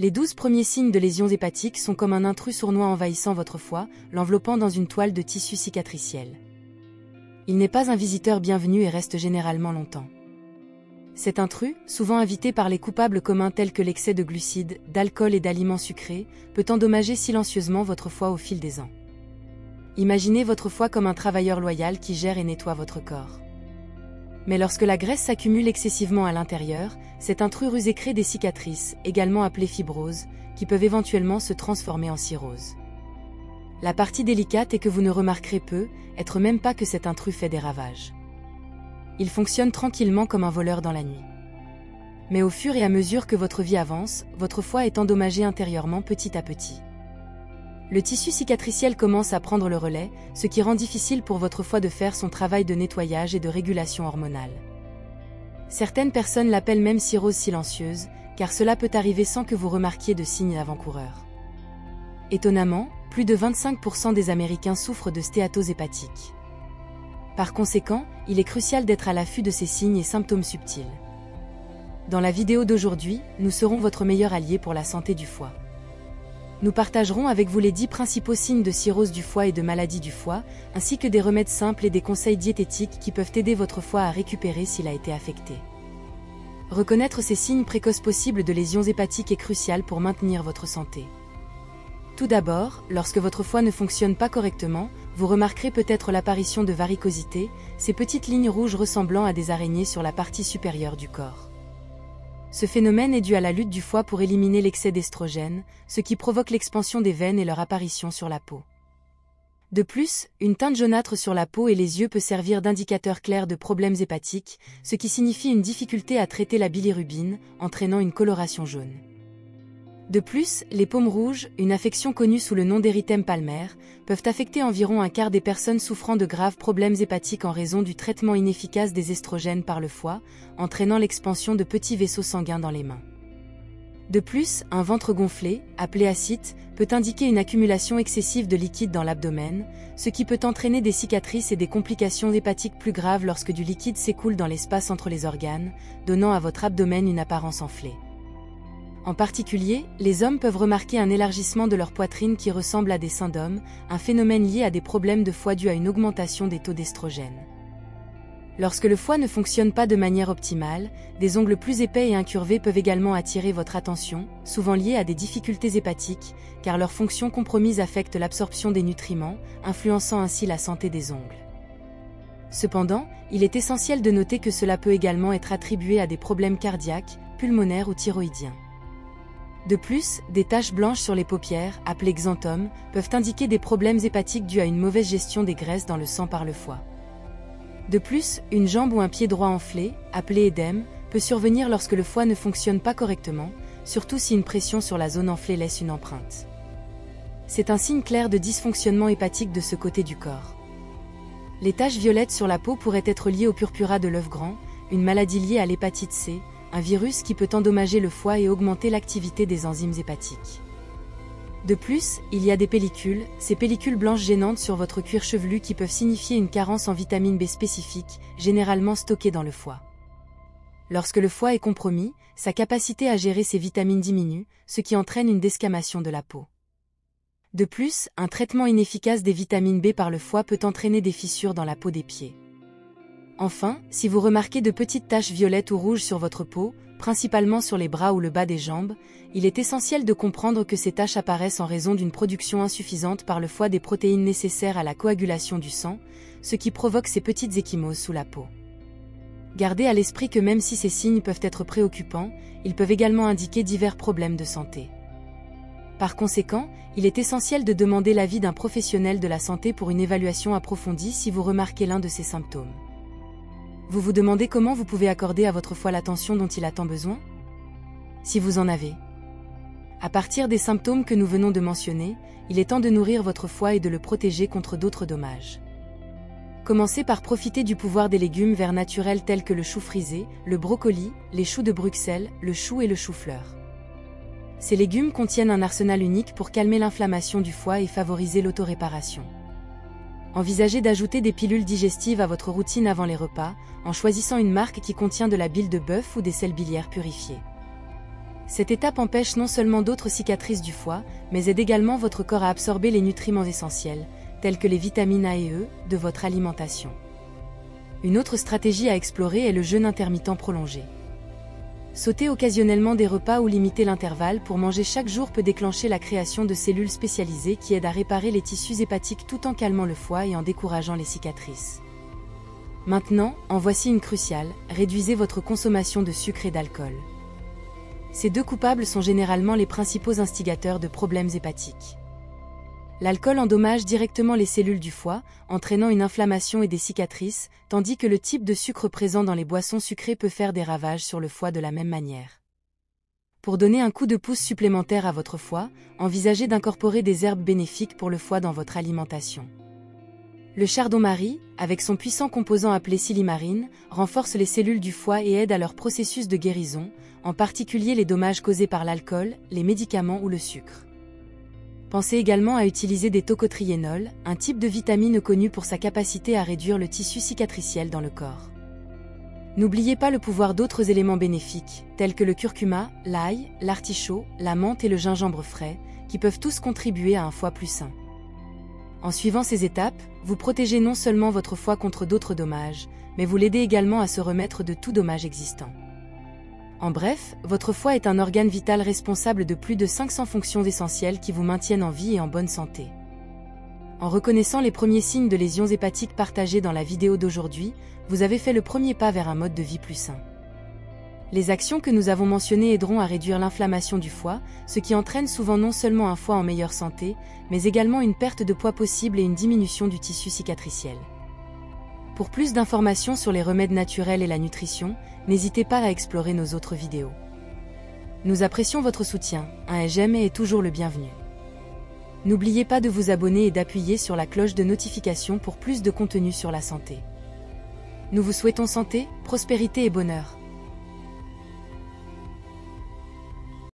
Les 12 premiers signes de lésions hépatiques sont comme un intrus sournois envahissant votre foie, l'enveloppant dans une toile de tissu cicatriciel. Il n'est pas un visiteur bienvenu et reste généralement longtemps. Cet intrus, souvent invité par les coupables communs tels que l'excès de glucides, d'alcool et d'aliments sucrés, peut endommager silencieusement votre foie au fil des ans. Imaginez votre foie comme un travailleur loyal qui gère et nettoie votre corps. Mais lorsque la graisse s'accumule excessivement à l'intérieur, cet intrus rusé crée des cicatrices, également appelées fibroses, qui peuvent éventuellement se transformer en cirrhose. La partie délicate est que vous ne remarquerez peu, être même pas que cet intrus fait des ravages. Il fonctionne tranquillement comme un voleur dans la nuit. Mais au fur et à mesure que votre vie avance, votre foie est endommagé intérieurement petit à petit. Le tissu cicatriciel commence à prendre le relais, ce qui rend difficile pour votre foie de faire son travail de nettoyage et de régulation hormonale. Certaines personnes l'appellent même cirrhose silencieuse, car cela peut arriver sans que vous remarquiez de signes avant-coureurs. Étonnamment, plus de 25% des Américains souffrent de stéatose hépatique. Par conséquent, il est crucial d'être à l'affût de ces signes et symptômes subtils. Dans la vidéo d'aujourd'hui, nous serons votre meilleur allié pour la santé du foie. Nous partagerons avec vous les 10 principaux signes de cirrhose du foie et de maladie du foie, ainsi que des remèdes simples et des conseils diététiques qui peuvent aider votre foie à récupérer s'il a été affecté. Reconnaître ces signes précoces possibles de lésions hépatiques est crucial pour maintenir votre santé. Tout d'abord, lorsque votre foie ne fonctionne pas correctement, vous remarquerez peut-être l'apparition de varicosités, ces petites lignes rouges ressemblant à des araignées sur la partie supérieure du corps. Ce phénomène est dû à la lutte du foie pour éliminer l'excès d'estrogène, ce qui provoque l'expansion des veines et leur apparition sur la peau. De plus, une teinte jaunâtre sur la peau et les yeux peut servir d'indicateur clair de problèmes hépatiques, ce qui signifie une difficulté à traiter la bilirubine, entraînant une coloration jaune. De plus, les paumes rouges, une affection connue sous le nom d'érythème palmaire, peuvent affecter environ un quart des personnes souffrant de graves problèmes hépatiques en raison du traitement inefficace des estrogènes par le foie, entraînant l'expansion de petits vaisseaux sanguins dans les mains. De plus, un ventre gonflé, appelé ascite, peut indiquer une accumulation excessive de liquide dans l'abdomen, ce qui peut entraîner des cicatrices et des complications hépatiques plus graves lorsque du liquide s'écoule dans l'espace entre les organes, donnant à votre abdomen une apparence enflée. En particulier, les hommes peuvent remarquer un élargissement de leur poitrine qui ressemble à des seins d'hommes, un phénomène lié à des problèmes de foie dû à une augmentation des taux d'estrogène. Lorsque le foie ne fonctionne pas de manière optimale, des ongles plus épais et incurvés peuvent également attirer votre attention, souvent liés à des difficultés hépatiques, car leur fonction compromise affecte l'absorption des nutriments, influençant ainsi la santé des ongles. Cependant, il est essentiel de noter que cela peut également être attribué à des problèmes cardiaques, pulmonaires ou thyroïdiens. De plus, des taches blanches sur les paupières, appelées xanthomes, peuvent indiquer des problèmes hépatiques dus à une mauvaise gestion des graisses dans le sang par le foie. De plus, une jambe ou un pied droit enflé, appelé édème, peut survenir lorsque le foie ne fonctionne pas correctement, surtout si une pression sur la zone enflée laisse une empreinte. C'est un signe clair de dysfonctionnement hépatique de ce côté du corps. Les taches violettes sur la peau pourraient être liées au purpura de l'œuf grand, une maladie liée à l'hépatite C, un virus qui peut endommager le foie et augmenter l'activité des enzymes hépatiques. De plus, il y a des pellicules, ces pellicules blanches gênantes sur votre cuir chevelu qui peuvent signifier une carence en vitamine B spécifique, généralement stockée dans le foie. Lorsque le foie est compromis, sa capacité à gérer ces vitamines diminue, ce qui entraîne une desquamation de la peau. De plus, un traitement inefficace des vitamines B par le foie peut entraîner des fissures dans la peau des pieds. Enfin, si vous remarquez de petites taches violettes ou rouges sur votre peau, principalement sur les bras ou le bas des jambes, il est essentiel de comprendre que ces taches apparaissent en raison d'une production insuffisante par le foie des protéines nécessaires à la coagulation du sang, ce qui provoque ces petites ecchymoses sous la peau. Gardez à l'esprit que même si ces signes peuvent être préoccupants, ils peuvent également indiquer divers problèmes de santé. Par conséquent, il est essentiel de demander l'avis d'un professionnel de la santé pour une évaluation approfondie si vous remarquez l'un de ces symptômes. Vous vous demandez comment vous pouvez accorder à votre foie l'attention dont il a tant besoin? Si vous en avez. À partir des symptômes que nous venons de mentionner, il est temps de nourrir votre foie et de le protéger contre d'autres dommages. Commencez par profiter du pouvoir des légumes verts naturels tels que le chou frisé, le brocoli, les choux de Bruxelles, le chou et le chou-fleur. Ces légumes contiennent un arsenal unique pour calmer l'inflammation du foie et favoriser l'autoréparation. Envisagez d'ajouter des pilules digestives à votre routine avant les repas, en choisissant une marque qui contient de la bile de bœuf ou des sels biliaires purifiés. Cette étape empêche non seulement d'autres cicatrices du foie, mais aide également votre corps à absorber les nutriments essentiels, tels que les vitamines A et E, de votre alimentation. Une autre stratégie à explorer est le jeûne intermittent prolongé. Sauter occasionnellement des repas ou limiter l'intervalle pour manger chaque jour peut déclencher la création de cellules spécialisées qui aident à réparer les tissus hépatiques tout en calmant le foie et en décourageant les cicatrices. Maintenant, en voici une cruciale, réduisez votre consommation de sucre et d'alcool. Ces deux coupables sont généralement les principaux instigateurs de problèmes hépatiques. L'alcool endommage directement les cellules du foie, entraînant une inflammation et des cicatrices, tandis que le type de sucre présent dans les boissons sucrées peut faire des ravages sur le foie de la même manière. Pour donner un coup de pouce supplémentaire à votre foie, envisagez d'incorporer des herbes bénéfiques pour le foie dans votre alimentation. Le chardon-marie, avec son puissant composant appelé silimarine, renforce les cellules du foie et aide à leur processus de guérison, en particulier les dommages causés par l'alcool, les médicaments ou le sucre. Pensez également à utiliser des tocotriénols, un type de vitamine connu pour sa capacité à réduire le tissu cicatriciel dans le corps. N'oubliez pas le pouvoir d'autres éléments bénéfiques, tels que le curcuma, l'ail, l'artichaut, la menthe et le gingembre frais, qui peuvent tous contribuer à un foie plus sain. En suivant ces étapes, vous protégez non seulement votre foie contre d'autres dommages, mais vous l'aidez également à se remettre de tout dommage existant. En bref, votre foie est un organe vital responsable de plus de 500 fonctions essentielles qui vous maintiennent en vie et en bonne santé. En reconnaissant les premiers signes de lésions hépatiques partagés dans la vidéo d'aujourd'hui, vous avez fait le premier pas vers un mode de vie plus sain. Les actions que nous avons mentionnées aideront à réduire l'inflammation du foie, ce qui entraîne souvent non seulement un foie en meilleure santé, mais également une perte de poids possible et une diminution du tissu cicatriciel. Pour plus d'informations sur les remèdes naturels et la nutrition, n'hésitez pas à explorer nos autres vidéos. Nous apprécions votre soutien, un j'aime est toujours le bienvenu. N'oubliez pas de vous abonner et d'appuyer sur la cloche de notification pour plus de contenu sur la santé. Nous vous souhaitons santé, prospérité et bonheur.